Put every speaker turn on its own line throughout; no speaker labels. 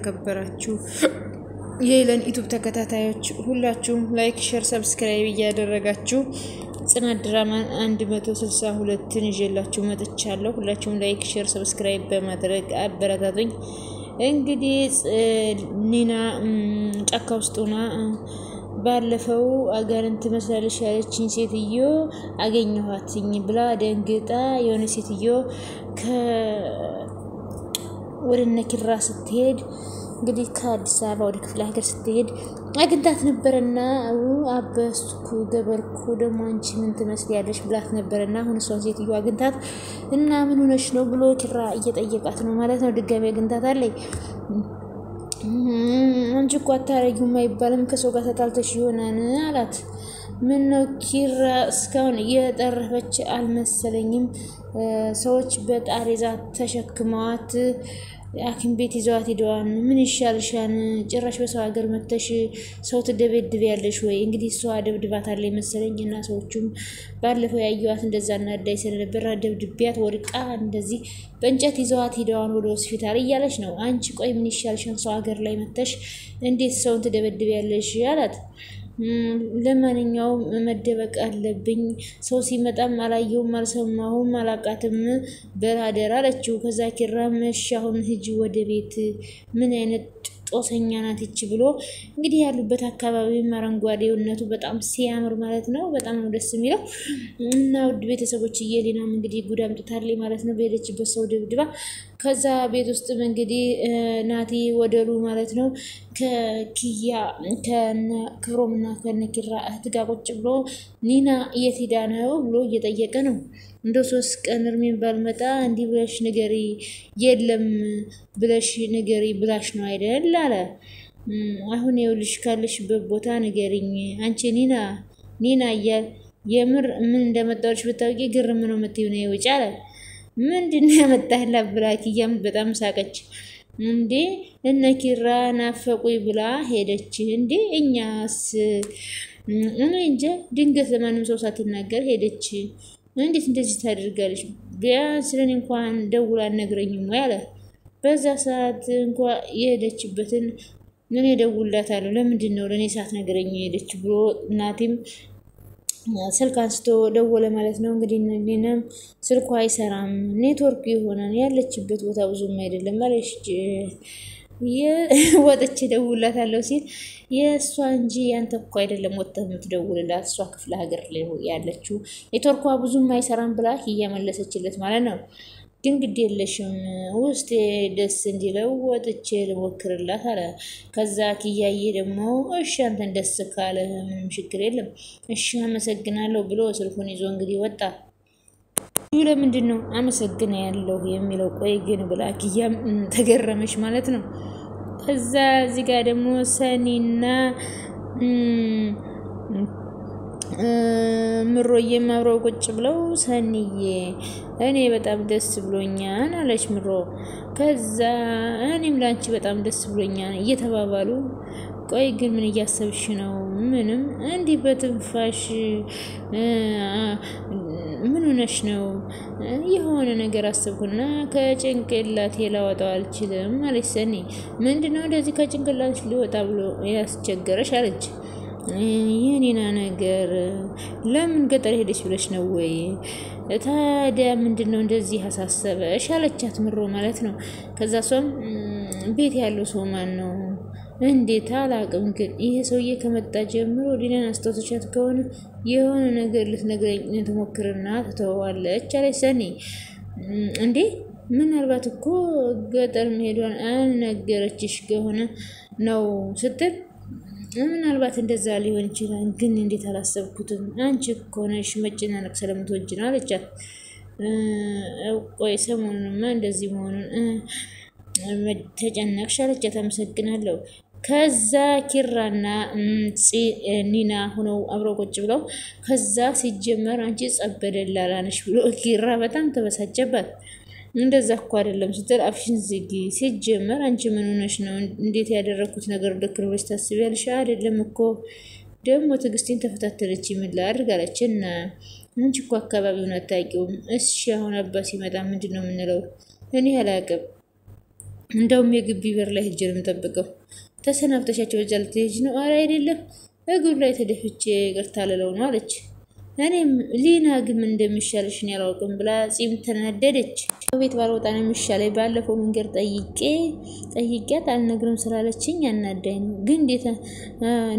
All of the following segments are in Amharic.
የተከበራችሁ የኢለን ዩቲዩብ ተከታታዮች ሁላችሁም ላይክ ሼር ሰብስክራይብ እያደረጋችሁ ጽናት ድራማን 162ን ይዤላችሁ መጥቻለሁ። ሁላችሁም ላይክ ሼር ሰብስክራይብ በማድረግ አበረታቱኝ። እንግዲህ ኒና ጫካ ውስጥ ሆና ባለፈው አጋንንት መስላለሽ ያለችኝ ሴትዮ አገኘኋትኝ ብላ ደንግጣ የሆነ ሴትዮ ወደ ነኪራ ስትሄድ እንግዲህ ከአዲስ አበባ ወደ ክፍለ ሀገር ስትሄድ አግኝታት ነበርና አበስኩ ገበርኩ ደግሞ አንቺ ምን ትመስያለሽ ብላት ነበርና አሁን እሷን ሴትዮ አግኝታት እና ምን ሆነሽ ነው ብሎ ኪራ እየጠየቃት ነው ማለት ነው። ድጋሚ አግኝታት አለኝ አንቺ እኮ አታረጊውም አይባልም ከሰው ጋር ተጣልተሽ ይሆናል አላት። ምን ነው ኪራ እስካሁን እየጠረፈች አልመሰለኝም። ሰዎች በጣሪዛ ተሸክመዋት አኪም ቤት ይዘዋት ሄደዋል። ምን ይሻልሻል? ጭራሽ በሰው ሀገር መተሽ ሰው ትደበድቢያለሽ ወይ? እንግዲህ እሷ ደብድባታለች መሰለኝና ሰዎቹም ባለፈው ያዩዋት እንደዛ እናዳይ ስለነበር ደብድቢያት ወድቃ እንደዚህ በእንጨት ይዘዋት ሄደዋል ወደ ሆስፒታል እያለች ነው። አንቺ ቆይ ምን ይሻልሻል? ሰው ሀገር ላይ መተሽ እንዴት ሰውን ትደበድቢያለሽ አላት። ለማንኛውም መደበቅ አለብኝ ሰው ሲመጣም አላየውም አልሰማሁም አላቃትም በራደር አለችው። ከዛ ኪራም እሺ አሁን ሂጂ ወደ ቤት ምን አይነት ጦሰኛ ናት እቺ ብሎ እንግዲህ ያሉበት አካባቢ አረንጓዴውነቱ በጣም ሲያምር ማለት ነው። በጣም ነው ደስ የሚለው እና ውድ ቤተሰቦች የሌናም እንግዲህ ጉዳም ጥታለች ማለት ነው በሄደችበት ሰው ድብድባ። ከዛ ቤት ውስጥ እንግዲህ ናቲ ወደሉ ማለት ነው ከኪያ ከክብሮምና ከነኪራ እህት ጋር ቁጭ ብሎ ኒና የት ሄዳ ነው ብሎ እየጠየቀ ነው። እንደ 3 ቀን እርሜን ባልመጣ እንዲህ ብለሽ ንገሪ የለም ብለሽ ንገሪ ብላሽ ነው አይደል አለ። አሁን ይኸውልሽ ካለሽበት ቦታ ንገሪኝ አንቺ ኒና እያል የምር ምን እንደመጣሁልሽ ብታውቂ ግርም ነው የምትይው ነው ይውጭ አለ። ምንድነው ያመጣህላት ብላ ኪያም በጣም ሳቀች። እንዴ እነኪራ ናፈቁኝ ብላ ሄደች እንዴ እኛስ እኔ እንጃ ድንገት ለማንም ሰው ሳትናገር ሄደች። እንዴት እንደዚህ ታደርጋለች? ቢያንስ ለኔ እንኳን ደውላ አትነግረኝም ወይ አለ። በዛ ሰዓት እንኳን የሄደችበትን ምን ደውላታለሁ ለምንድን ነው ለኔ ሳትነግረኝ ሄደች ብሎ እናቴም ስልክ አንስቶ ደወለ ማለት ነው። እንግዲህ እኔንም ስልኳ አይሰራም ኔትወርክ ይሆናል ያለችበት ቦታ ብዙም አይደለም ማለት ወጥቼ ደውላታለሁ ሲል የእሷ እንጂ ያንተ እኮ አይደለም ወጥተህ የምትደውልላት እሷ ክፍለ ሀገር ላይ ያለችው ኔትወርኳ ብዙም አይሰራም ብላ እያመለሰችለት ማለት ነው። ግን ግድ የለሽም ውስጥ ደስ እንዲለው ወጥቼ ልሞክርላት አለ። ከዛ ኪያዬ ደግሞ እሺ አንተን ደስ ካለ ምንም ችግር የለም እሺ አመሰግናለሁ ብሎ ስልኩን ይዞ እንግዲህ ወጣ። ለምንድን ነው አመሰግናለሁ የሚለው? ቆይ ግን ብላ ኪያም ተገረመች ማለት ነው። ከዛ እዚህ ጋር ደግሞ ሰኒና ምሮዬም አብረው ቁጭ ብለው ሰኒዬ እኔ በጣም ደስ ብሎኛል አለች ምሮ። ከዛ እኔም ላንቺ በጣም ደስ ብሎኛል እየተባባሉ ቆይ ግን ምን እያሰብሽ ነው? ምንም እንዲህ በትንፋሽ ምን ሆነሽ ነው? የሆነ ነገር አስብኩና ከጭንቅላቴ ላወጣው አልችልም አለች ሰኒ። ምንድነው እንደዚህ ከጭንቅላትሽ ሊወጣ ብሎ ያስቸገረሽ አለች። የኔና ነገር ለምን ገጠር ሄደሽ ብለሽ ነው ወይ? ታዲያ ምንድነው እንደዚህ አሳሰበሽ አለቻት ምሮ ማለት ነው። ከዛ እሷም ቤት ያለው ሰው ማን ነው? እንዴት አላቅም ግን ይሄ ሰውዬ ከመጣ ጀምሮ ዲናን አስተውተሻት ከሆነ የሆነ ነገር ልትነግረኝ ትሞክርና ትተዋለች አለች ሰኒ። እንዴ ምናልባት እኮ ገጠር መሄዷን አልነገረችሽ ከሆነ ነው ስትል ምናልባት እንደዛ ሊሆን ይችላል ግን እንዴት አላሰብኩትም አንቺ እኮ ነሽ መጨናነቅ ስለምትወጂ ነው አለቻት። ቆይ ሰሞኑንማ እንደዚህ መሆኑን ተጨነቅሽ አለቻት። አመሰግናለሁ። ከዛ ኪራና ኒና ሆነው አብረው ቁጭ ብለው ከዛ ሲጀመር አንቺ ጸበደላላ ነሽ ብሎ ኪራ በጣም ተበሳጨባት። እንደዛ እኮ አይደለም ስትል አፍሽን ዝጊ ሲጀመር አንቺ ምን ሆነሽ ነው? እንዴት ያደረኩት ነገር ልክ ነው ብለሽ ታስቢያለሽ? አይደለም እኮ ደግሞ ትዕግስቴን ተፈታተለች ምን ላድርግ አለችና አንቺ እኮ አካባቢውን አታውቂውም። እሺ አሁን አባ ሲመጣ ምንድነው የምንለው? እኔ አላውቅም እንደውም የግቢ በር ላይ ሂጅ ነው የምጠብቀው። ተሰናብተሻቸው እዛ ልትሄጂ ነው? ኧረ አይደለም እግሩ ላይ ተደፍቼ ይቅርታ ልለው ነው አለች። እኔም ሊና ግን ምን እንደሚሻልሽ እኔ አላውቅም ብላ ጺም ተናደደች። ቤት ባልወጣ ነው የሚሻለኝ። ባለፈው መንገድ ጠይቄያት አልነግርም ስላለችኝ አናዳኝ ነው። ግን እንዴት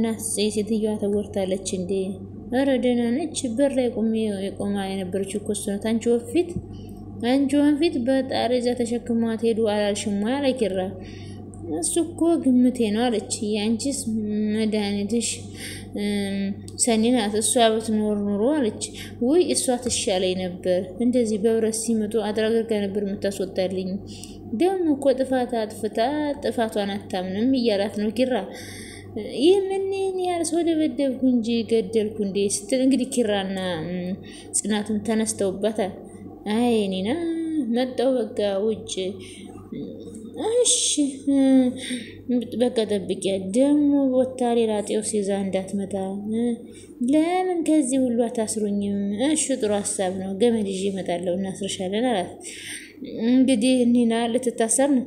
ናት ሴትዮዋ ተጎድታለች እንዴ? ኧረ ደህና ነች። በር ላይ ቆማ የነበረችው እኮ እሷ ናት። አንቺ ወንፊት በጣሬዛ ተሸክሟት ሄዱ አላልሽም ወይ አለ ኪራ። እሱ እኮ ግምቴ ነው አለች። ያንቺስ መድኃኒትሽ ሰኒ ናት። እሷ ብትኖር ኑሮ አለች። ውይ እሷ ትሻለኝ ነበር። እንደዚህ በብረት ሲመጡ አድራገርጋ ነበር የምታስወጣልኝ። ደግሞ እኮ ጥፋት አጥፍታ ጥፋቷን አታምንም እያላት ነው ኪራ። ይህ ምን ያህል ሰው ደበደብኩ እንጂ ገደልኩ እንዴ ስትል እንግዲህ ኪራና ጽናቱን ተነስተውባታል። አይ ኒና መጣው በቃ ውጭ እሺ በቃ ጠብቂያ ደግሞ ቦታ ሌላ ጤውስ ይዛ እንዳትመጣ። ለምን ከዚህ ሁሉ አታስሩኝም? እሺ ጥሩ ሀሳብ ነው። ገመድ ይዤ እመጣለሁ እናስርሻለን አላት። እንግዲህ ኒና ልትታሰር ነው።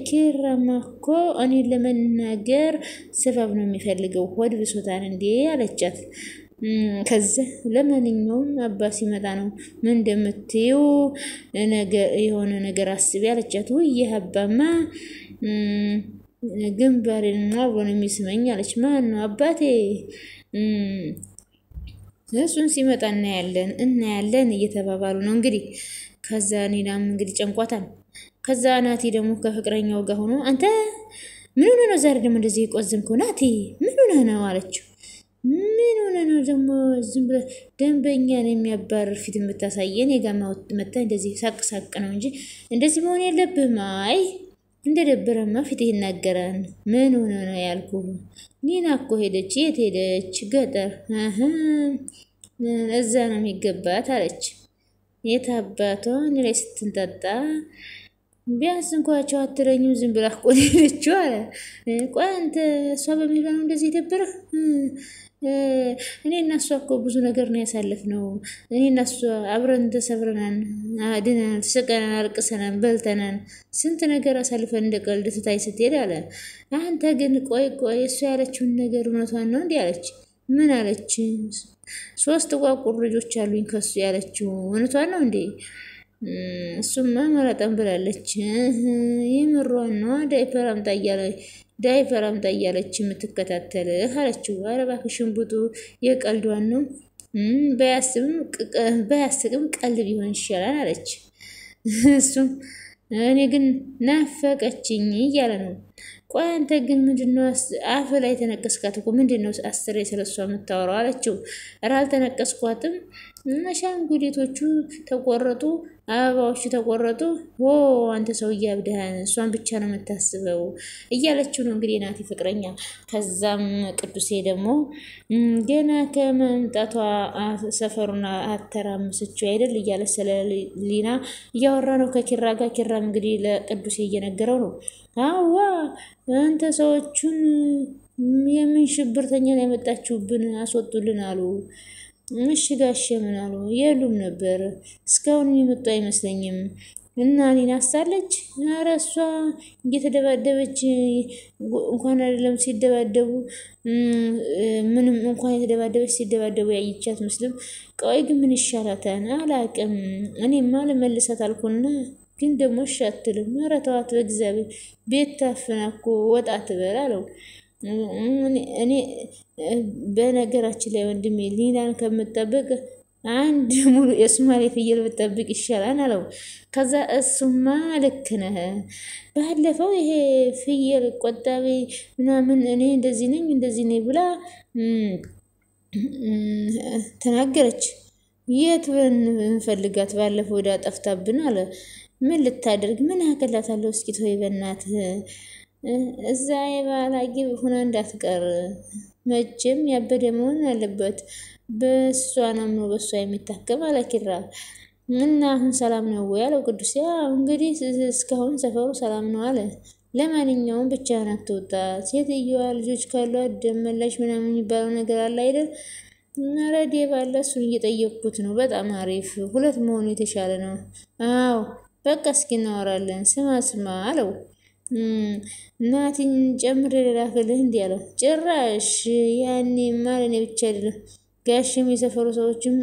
ኪራማ እኮ እኔን ለመናገር ስበብ ነው የሚፈልገው። ሆድ ብሶታን እንዴ አለቻት። ከዛ ለማንኛውም አባ ሲመጣ ነው ምን እንደምትይው የሆነ ነገር አስቢ አለቻት። ይህ አባማ ግንባሬን አብሮ ነው የሚስመኝ አለች። ማን ነው? አባቴ። እሱን ሲመጣ እናያለን እየተባባሉ ነው እንግዲህ። ከዛ ኒናም እንግዲህ ጨንቋታል። ከዛ ናቲ ደግሞ ከፍቅረኛው ጋር ሆኖ አንተ ምን ሆነ ነው ዛሬ ደግሞ እንደዚህ የቆዘምከው? ናቲ ምን ሆነ ነው አለችው። ምን ሆነ ነው ደግሞ ዝም ብለህ ደንበኛን የሚያባርር ፊት የምታሳየን? የጋማ መጣ እንደዚህ ሳቅ ነው እንጂ እንደዚህ መሆን የለብህም። አይ እንደደበረማ ፊት ይናገራል። ምን ሆነ ነው ያልኩህ። ኒና እኮ ሄደች። የት ሄደች? ገጠር። እዛ ነው የሚገባት አለች። የት አባቷ እኔ ላይ ስትንጠጣ ቢያንስ እንኳቸው አትለኝም። ዝም ብላ እኮ ሄደችው አለ። ቆይ አንተ እሷ በሚለው ነው እንደዚህ የደበረህ? እኔ እና እሷ እኮ ብዙ ነገር ነው ያሳለፍነው። እኔ እና እሷ አብረን ተሰብረናል፣ ድነናል፣ ተሰቀናል፣ አልቅሰናል፣ በልተናል፣ ስንት ነገር አሳልፈን እንደ ቀልድ ትታይ ስትሄድ አለ። አንተ ግን ቆይ እሷ ያለችውን ነገር እውነቷን ነው እንዲህ አለች። ምን አለች? 3 ቋቁር ልጆች አሉኝ ከሱ ያለችው እውነቷን ነው እንዴ? እሱማ መረጠን ብላለች። የምሯን ነው። ዳይፐር አምጣ እያለች የምትከታተልህ አለችው። ኧረ እባክሽን ቡጡ የቀልዷን ነው። ባያስቅም ቀልድ ቢሆን ይሻላል አለች። እሱም እኔ ግን ናፈቀችኝ እያለ ነው። ቆይ አንተ ግን ምንድነው አፍ ላይ ተነቀስካት እኮ ምንድነው 10 ስለሷ የምታወራው አለችው። ኧረ አልተነቀስኳትም። አሻንጉሊቶቹ ተቆረጡ፣ አበባዎቹ ተቆረጡ። አንተ ሰውዬ አብደሃን፣ እሷን ብቻ ነው የምታስበው እያለችው ነው እንግዲህ ናቲ ፍቅረኛ። ከዛም ቅዱሴ ደግሞ ገና ከመምጣቷ ሰፈሩን አተራመሰችው አይደል እያለ ስለ ሊና እያወራ ነው ከኪራ ጋር። ኪራም እንግዲህ ለቅዱሴ እየነገረው ነው። አዋ አንተ ሰዎቹን የምን ሽብርተኛ ላይ ያመጣችሁብን አስወጡልን አሉ። እሺ ጋሼ ምን አሉ? የሉም ነበር እስካሁን የሚመጡ አይመስለኝም። እና ኒና አሳለች። ኧረ እሷ እየተደባደበች እንኳን አይደለም ሲደባደቡ ምንም እንኳን የተደባደበች ሲደባደቡ ያይቻት መስልም። ቆይ ግን ምን ይሻላታል አላቅም። እኔማ ልመልሳት አልኩና ግን ደግሞ እሺ አትልም። ኧረ ተዋት በእግዚአብሔር ቤት ታፍና እኮ ወጣ ትበል አለው። እኔ በነገራችን ላይ ወንድሜ ሊናን ከምጠብቅ አንድ ሙሉ የሶማሌ ፍየል ብጠብቅ ይሻላል አለው። ከዛ እሱማ ልክ ነህ፣ ባለፈው ይሄ ፍየል ቆጣቢ ምናምን እኔ እንደዚህ ነኝ ብላ ተናገረች። የት እንፈልጋት? ባለፈው ወዳ ጠፍታብን አለ። ምን ልታደርግ ምን ያከላታለሁ? እስኪ ተወይ በእናትህ እዛ የባላጊ ሆና እንዳትቀር። መቼም ያበደ መሆን አለበት። በሷ ናምኖ በሷ የሚታከም አለ ኪራ። እና አሁን ሰላም ነው ወይ አለው ቅዱስ። ያው እንግዲህ እስካሁን ሰፈሩ ሰላም ነው አለ። ለማንኛውም ብቻህን አትወጣ። ሴትዮዋ ልጆች ካሏት ደመላሽ ምናምን የሚባለው ነገር አለ አይደል? ረዴ ባለ እሱን እየጠየቅኩት ነው። በጣም አሪፍ 2 መሆኑ የተሻለ ነው። አዎ በቃ እስኪ እናወራለን ስማ አለው። ናቲን ጨምሬ ልላክልህ እንዲህ አለው። ጭራሽ ያኔ ማለኔ ብቻ አይደለም ጋሽም የሰፈሩ ሰዎችም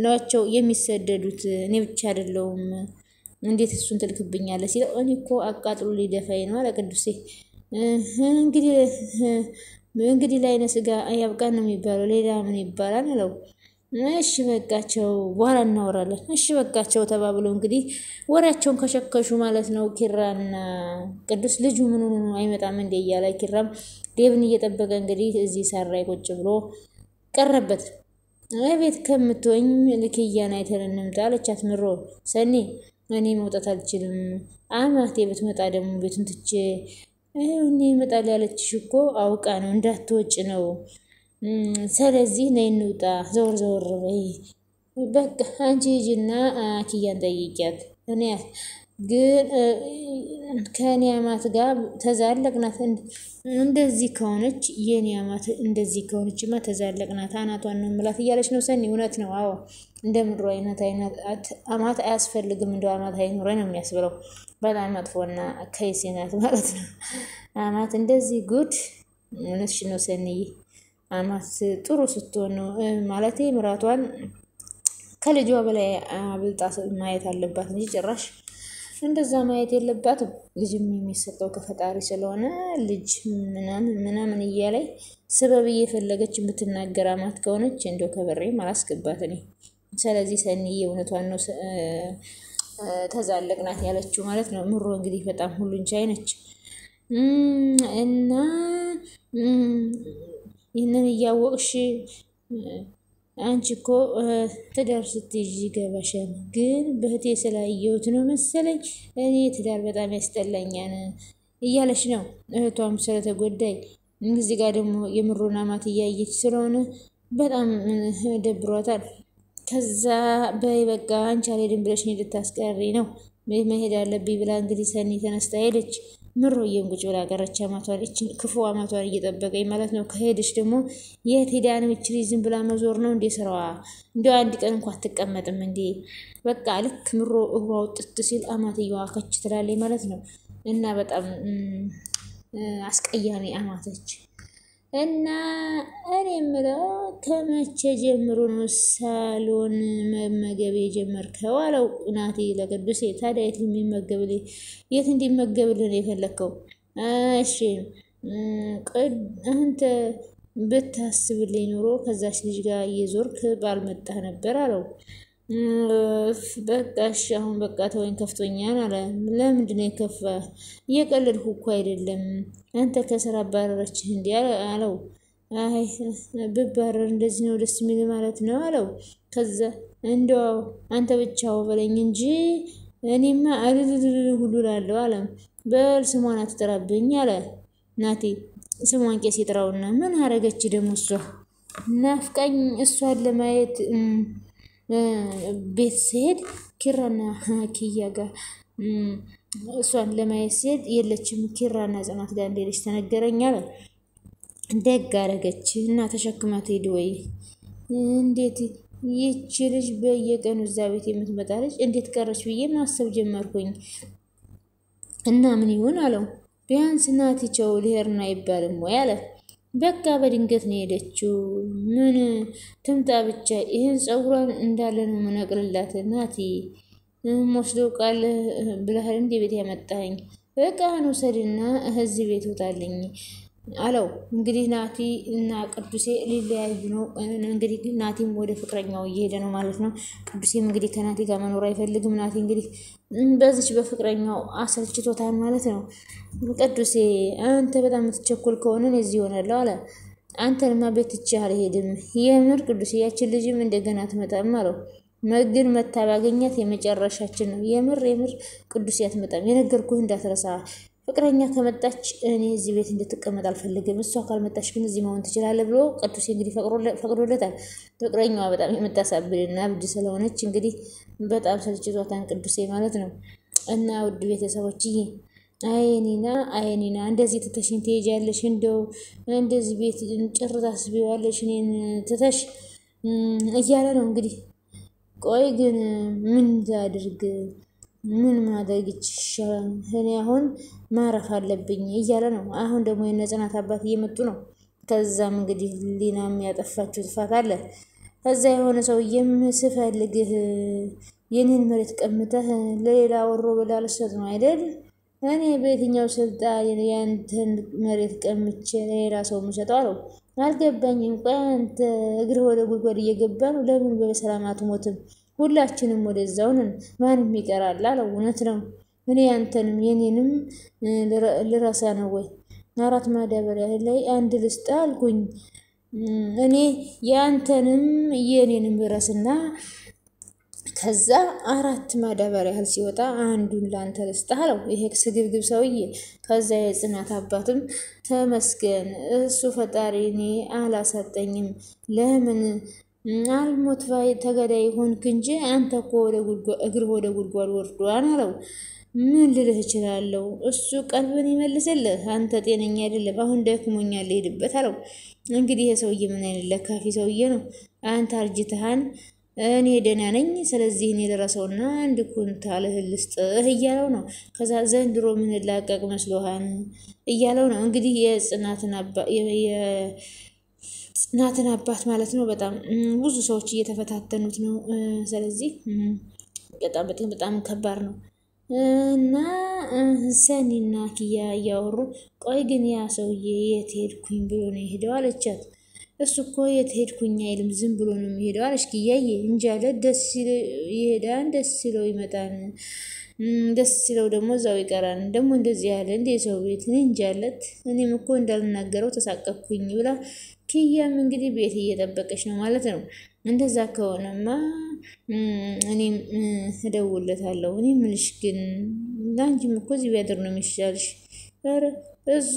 ናቸው የሚሰደዱት እኔ ብቻ አይደለሁም። እንዴት እሱን ትልክብኛለህ ሲለው እኔ እኮ አቃጥሎ ሊደፋኝ ነው አለ ቅዱሴ። እንግዲህ እንግዲህ ለዓይነ ሥጋ ያብቃን ነው የሚባለው፣ ሌላ ምን ይባላል አለው። እሺ በቃቸው በኋላ እናወራለን። እሺ በቃቸው ተባብሎ እንግዲህ ወሬያቸውን ከሸከሹ ማለት ነው። ኪራና ቅዱስ ልጁ ምን ሆኖ አይመጣም እንደ እያለ ኪራም ዴብን እየጠበቀ እንግዲህ እዚህ ሰራይ ቁጭ ብሎ ቀረበት። ቤት ከምትወኝ ልክያን አይተን እንምጣ አለቻት ምሮ። ሰኒ እኔ መውጣት አልችልም፣ አማቴ ብትመጣ ደግሞ ቤቱን ትቼ እኔ እመጣለሁ ያለችሽ እኮ አውቃ ነው እንዳትወጭ ነው። ስለዚህ ነይ እንውጣ፣ ዘወር በይ በቃ አንቺ ሂጂና ኪያን ጠይቂያት። እኔ ግን ከኔ አማት ጋር ተዛለቅናት። እንደዚህ ከሆነች የኔ አማት እንደዚህ ከሆነችማ ተዛለቅናት፣ አናቷን ነው የምላት እያለች ነው ሰኒ። እውነት ነው። አዎ እንደምድሮ አይነት አማት አያስፈልግም። እንደው አማት አይኖረኝ ነው የሚያስብለው። በጣም መጥፎና ከይሴ ናት ማለት ነው አማት እንደዚህ ጉድ። እውነትሽ ነው ሰኒዬ። አማት ጥሩ ስትሆን ነው ማለት ምራቷን ከልጇ በላይ አብልጣ ማየት አለባት እንጂ ጭራሽ እንደዛ ማየት የለባትም። ልጅም የሚሰጠው ከፈጣሪ ስለሆነ ልጅ ምናምን እያለኝ ሰበብ እየፈለገች የምትናገር አማት ከሆነች እንደው ከበሬም አላስገባት እኔ። ስለዚህ ሰኒዬ እውነቷን ነው ተዛለቅናት ያለችው ማለት ነው። ምሮ እንግዲህ በጣም ሁሉን ቻይ ነች እና ይህንን እያወቅሽ አንቺ እኮ ትዳር ስትይዥ ይገባሻል። ግን በህቴ ስላየሁት ነው መሰለኝ እኔ ትዳር በጣም ያስጠላኛል እያለች ነው። እህቷም ስለተጎዳይ እዚህ ጋር ደግሞ የምሮን አማት እያየች ስለሆነ በጣም ደብሯታል። ከዛ በይ በቃ አንቺ አልሄድም ብለሽ ልታስቀሪ ነው መሄድ አለብኝ ብላ እንግዲህ ሰኒ ተነስታ ሄደች። ምሮዬም ቁጭ ብላ ቀረች። አማቷን እቺ ክፉ አማቷን እየጠበቀኝ ማለት ነው። ከሄደች ደግሞ የት ሄዳ ነው እቺ ልጅ ዝም ብላ መዞር ነው እንዴ ስራዋ? እንደው አንድ ቀን እንኳን አትቀመጥም እንዴ? በቃ ልክ ምሮ እግሯ ውጥት ሲል አማትየዋ ከች ትላለች ማለት ነው። እና በጣም አስቀያሚ አማተች። እና እኔ የምለው ከመቼ ጀምሮ ነው ሳሎን መመገብ የጀመርከው አለው ናቲ ለቅዱሴ። ታዲያ የት የሚመገብልህ የት እንዲመገብልህ ነው የፈለከው? እሺ አንተ ብታስብልኝ ኖሮ ከዛች ልጅ ጋር እየዞርክ ባልመጣህ ነበር አለው። በቃ እሺ አሁን በቃ ተወኝ ከፍቶኛል አለ። ለምንድን ነው የከፋ? እየቀለድኩ እኮ አይደለም። አንተ ከስራ አባረረችህ እንዲ አለው። አይ ብባረር እንደዚህ ነው ደስ የሚል ማለት ነው አለው። ከዛ እንደው አንተ ብቻው በለኝ እንጂ እኔማ አልልልል ሁሉ ላለው አለ። በል ስሟን አትጥራብኝ አለ ናቲ። ስሟን ቄስ ይጥራውና ምን አረገች ደግሞ እሷ? ናፍቃኝ እሷን ለማየት ቤት ስሄድ ኪራና ኪያ ጋር እሷን ለማየት ስሄድ የለችም። ኪራና ጽናት ጋር እንደሄደች ተነገረኝ አለ። ደግ አረገች እና ተሸክማት ሄድ ወይ እንዴት ይቺ ልጅ በየቀኑ እዛ ቤት የምትመጣ ልጅ እንዴት ቀረች ብዬ ማሰብ ጀመርኩኝ። እና ምን ይሆን አለው። ቢያንስ ናቲቸው ልሄድና አይባልም ወይ አለ። በቃ በድንገት ነው ሄደችው። ምን ትምጣ ብቻ ይሄን ጸጉሯን እንዳለ ነው መነቅልላት። ናቲ ወስዶ ቃል ብለሃል እንዴ ቤት ያመጣኝ? በቃ ነው ሰድና እዚህ ቤት ወጣልኝ አለው። እንግዲህ ናቲ እና ቅዱሴ ሊለያዩ ነው። እንግዲህ ናቲም ወደ ፍቅረኛው እየሄደ ነው ማለት ነው። ቅዱሴም እንግዲህ ከናቲ ጋር መኖር አይፈልግም። ናቲ እንግዲህ በዚች በፍቅረኛው አሰልችቶታል ማለት ነው። ቅዱሴ አንተ በጣም የምትቸኩል ከሆነ እዚህ ይሆናል አለ። አንተንማ ቤት ትቼ አልሄድም። የምር ቅዱሴ ያችን ልጅም እንደገና ትመጣም አለው። ግን መታ ባገኛት የመጨረሻችን ነው። የምር ቅዱሴ አትመጣም። የነገርኩህ እንዳትረሳ። ፍቅረኛ ከመጣች እኔ እዚህ ቤት እንድትቀመጥ አልፈልግም። እሷ ካልመጣች ግን እዚህ መሆን ትችላለህ ብሎ ቅዱሴ እንግዲህ ፈቅዶለታል። ፍቅረኛዋ በጣም የምታሳብድና ብድ ስለሆነች እንግዲህ በጣም ሰልችቷታን ቅዱሴ ማለት ነው። እና ውድ ቤተሰቦችዬ አይኒና እንደዚህ ትተሽኝ ትሄጃለሽ? እንደው እንደዚህ ቤት ጭር ታስቢዋለሽ እኔን ትተሽ እያለ ነው እንግዲህ ቆይ ግን ምን ላድርግ? ምን ማድረግ ይችላል? እኔ አሁን ማረፍ አለብኝ እያለ ነው። አሁን ደግሞ የነጽናት አባት እየመጡ ነው። ከዛም እንግዲህ ሊናም ያጠፋችው ጥፋት አለ። ከዛ የሆነ ሰውዬም ስፈልግህ የኔን መሬት ቀምተህ ለሌላ ወሮ በላ ልሰጥ ነው አይደል? እኔ በየትኛው ስልጣን ያንተን መሬት ቀምቼ ለሌላ ሰው የምሰጠው አለው። አልገባኝም። ቆይ አንተ እግርህ ወደ ጉድጓድ እየገባ ነው። ለምን በሰላም አትሞትም? ሁላችንም ወደዛው ነን። ማንም ይቀራል አለው። እውነት ነው። እኔ ያንተንም የኔንም ልረሳ ነው ወይ? 4 ማዳበሪያ ላይ አንድ ልስጥ አልኩኝ። እኔ ያንተንም የኔንም ልረስና ከዛ 4 ማዳበሪያ ያህል ሲወጣ አንዱን ላንተ ልስጥ አለው። ይሄ ስግብግብ ሰውዬ። ከዛ የጽናት አባትም ተመስገን እሱ ፈጣሪ እኔ አላሰጠኝም። ለምን አልሞት ባይ ተገዳይ ሆንክ እንጂ አንተ እኮ እግር ወደ ጉድጓድ ወርዷን አለው። ምን ልልህ እችላለሁ? እሱ ቀልብን ይመልስልህ። አንተ ጤነኛ አይደለም። አሁን ደክሞኛል ልሄድበት አለው። እንግዲህ ይሄ ሰውዬ ምን አይነት ለካፊ ሰውዬ ነው? አንተ አርጅተሃን እኔ ደህና ነኝ። ስለዚህ እኔ ልረሰውና አንድ ኩንታል እህል ልስጥህ እያለው ነው። ከዛ ዘንድሮ ምን ላቀቅ መስሎሃን እያለው ነው። እንግዲህ የጽናትን አባት ማለት ነው። በጣም ብዙ ሰዎች እየተፈታተኑት ነው። ስለዚህ በጣም ከባድ ነው። እና ሰኒና ኪያ እያወሩ ቆይ ግን ያ ሰውዬ የት ሄድኩኝ ብሎ ነው የሄደው አለቻት። እሱ እኮ የት ሄድኩኝ አይልም ዝም ብሎ ነው የሚሄደው አለች ኪያዬ። እንጂ አለ ደስ ይሄዳል፣ ደስ ይለው ይመጣል፣ ደስ ይለው ደግሞ እዛው ይቀራል። ደግሞ እንደዚህ ያለ እንደ ሰው ቤት እኔ እንጂ አለት። እኔም እኮ እንዳልናገረው ተሳቀቅኩኝ ብላ ኪያም እንግዲህ ቤት እየጠበቀች ነው ማለት ነው። እንደዛ ከሆነማ እኔም እደውልለታለሁ። እኔ ምንሽ ግን ላንቺም እኮ እዚህ ቢያድር ነው የሚሻልሽ። ኧረ እሱ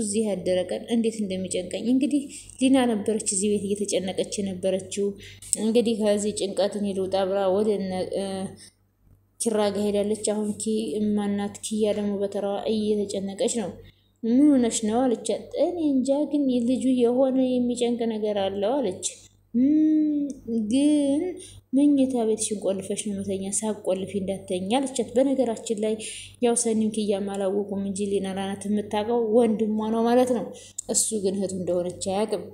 እዚህ ያደረ ቀን እንዴት እንደሚጨንቀኝ። እንግዲህ ሊና ነበረች እዚህ ቤት እየተጨነቀች የነበረችው። እንግዲህ ከዚህ ጭንቀት እኔ ልውጣ ብላ ወደ ኪራ ጋር ሄዳለች። አሁን ማናት ኪያ ደግሞ በተራዋ እየተጨነቀች ነው። ምን ሆነሽ ነው አለቻት። እኔ እንጃ ግን ልጁ የሆነ የሚጨንቅ ነገር አለው አለች። ግን መኝታ ቤትሽን ቆልፈሽ ነው መተኛ፣ ሳትቆልፊ እንዳትተኛ አለቻት። በነገራችን ላይ ያው ሰኒም ኪያም አላወቁም እንጂ ሊና ናት የምታውቀው፣ ወንድሟ ነው ማለት ነው። እሱ ግን እህቱ እንደሆነች አያውቅም።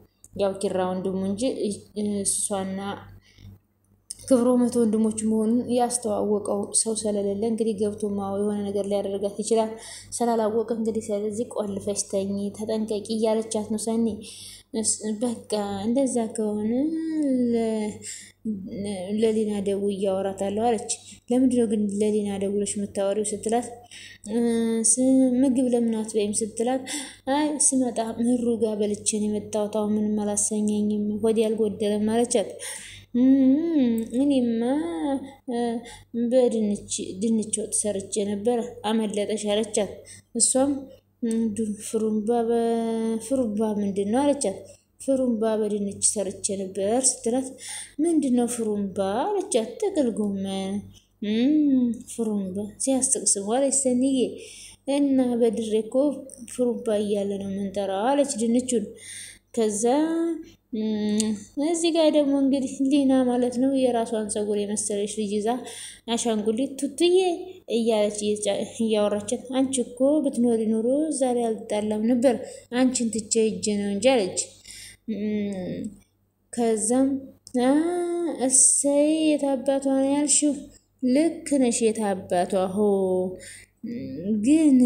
ያው ኪራ ወንድሙ እንጂ እሷና ክብሮ መቶ ወንድሞች መሆኑን ያስተዋወቀው ሰው ስለሌለ እንግዲህ ገብቶ የሆነ ነገር ሊያደርጋት ይችላል ስላላወቀ እንግዲህ ስለዚህ ቆልፈሽ ተኝ፣ ተጠንቀቂ እያለቻት ነው ሰኒ። በቃ እንደዛ ከሆነ ለሊና ደውዬ እያወራታለሁ አለች። ለምንድነው ግን ለሊና ደውለሽ የምታወሪው ስትላት፣ ምግብ ለምን አትበይም ስትላት፣ አይ ስመጣ ምሩ ጋር በልቼን የመጣሁት አሁን ምንም አላሰኘኝም፣ ሆዴ አልጎደለም አለቻት። እኔማ በድንች ወጥ ሰርቼ ነበር አመለጠሽ አለቻት። እሷም ፍሩምባ ምንድን ነው አለቻት። ፍሩምባ በድንች ሰርቼ ነበር ስትላት፣ ምንድን ነው ፍሩምባ አለቻት። ጥቅል ጎመን ፍሩምባ ሲያስቅ ስሙ አለች ሰኒዬ። እና በድሬ እኮ ፍሩምባ እያለ ነው የምንጠራው አለች ድንቹን። ከዛ እዚህ ጋር ደግሞ እንግዲህ ሊና ማለት ነው የራሷን ፀጉር የመሰለች ልጅ ይዛ አሻንጉሊት ቱትዬ እያለች እያወራቻት፣ አንቺ እኮ ብትኖሪ ኑሮ ዛሬ አልጣላም ነበር፣ አንቺን ትቼ ሂጄ ነው እንጂ አለች። ከዛም እሰይ የታባቷ ነው ያልሽው፣ ልክ ነሽ የታባቷ ሆ ግን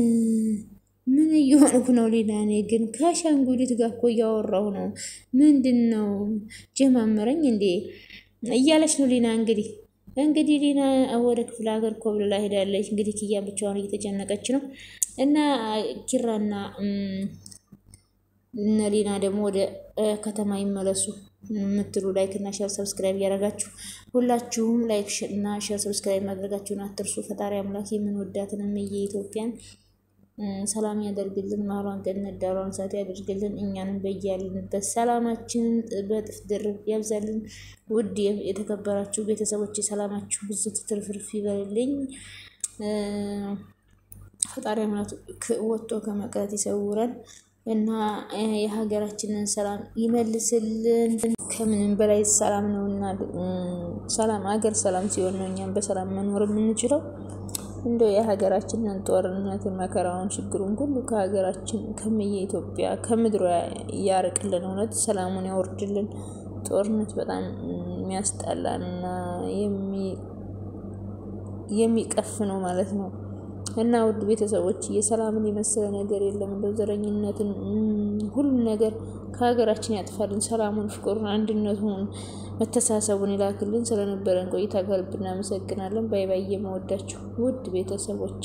ምን እየሆንኩ ነው ሊና? እኔ ግን ከአሻንጉሊት ጋር እኮ እያወራሁ ነው። ምንድን ነው ጀማመረኝ እንዴ እያለች ነው ሊና። እንግዲህ ሊና ወደ ክፍለ ሀገር ኮብልላ ሄዳለች። እንግዲህ ኪያ ብቻዋን እየተጨነቀች ነው። እና ኪራና ሊና ደግሞ ወደ ከተማ ይመለሱ የምትሉ ላይክ እና ሼር ሰብስክራይብ እያደረጋችሁ ሁላችሁም ላይክ እና ሼር ሰብስክራይብ ማድረጋችሁን አትርሱ። ፈጣሪ አምላክ የምንወዳትን የኢትዮጵያን ሰላም ያደርግልን፣ ማሯን ገነት ዳሯን ሳት ያደርግልን። እኛንም በያልንበት ሰላማችንን በጥፍ ድርብ ያብዛልን። ውድ የተከበራችሁ ቤተሰቦች ሰላማችሁ ብዙ ትርፍርፍ ይበልልኝ። ፈጣሪ አምላክ ወጥቶ ከመቅረት ይሰውረን። እና የሀገራችንን ሰላም ይመልስልን። ከምንም በላይ ሰላም ነውና ሰላም ሀገር ሰላም ሲሆን ነው እኛም በሰላም መኖር የምንችለው። እንደው የሀገራችንን ጦርነት መከራውን ችግሩን ሁሉ ከሀገራችን ከኢትዮጵያ ከምድሯ ያርቅልን፣ እውነት ሰላሙን ያወርድልን። ጦርነት በጣም የሚያስጠላና የሚቀፍ ነው ማለት ነው። እና ውድ ቤተሰቦች የሰላምን የመሰለ ነገር የለም። እንደው ዘረኝነትን ሁሉ ነገር ከሀገራችን ያጥፋልን። ሰላሙን፣ ፍቅሩን፣ አንድነቱን፣ መተሳሰቡን ይላክልን። ስለነበረን ቆይታ ከልብ እናመሰግናለን። ባይ ባይ። የምወዳችሁ ውድ ቤተሰቦች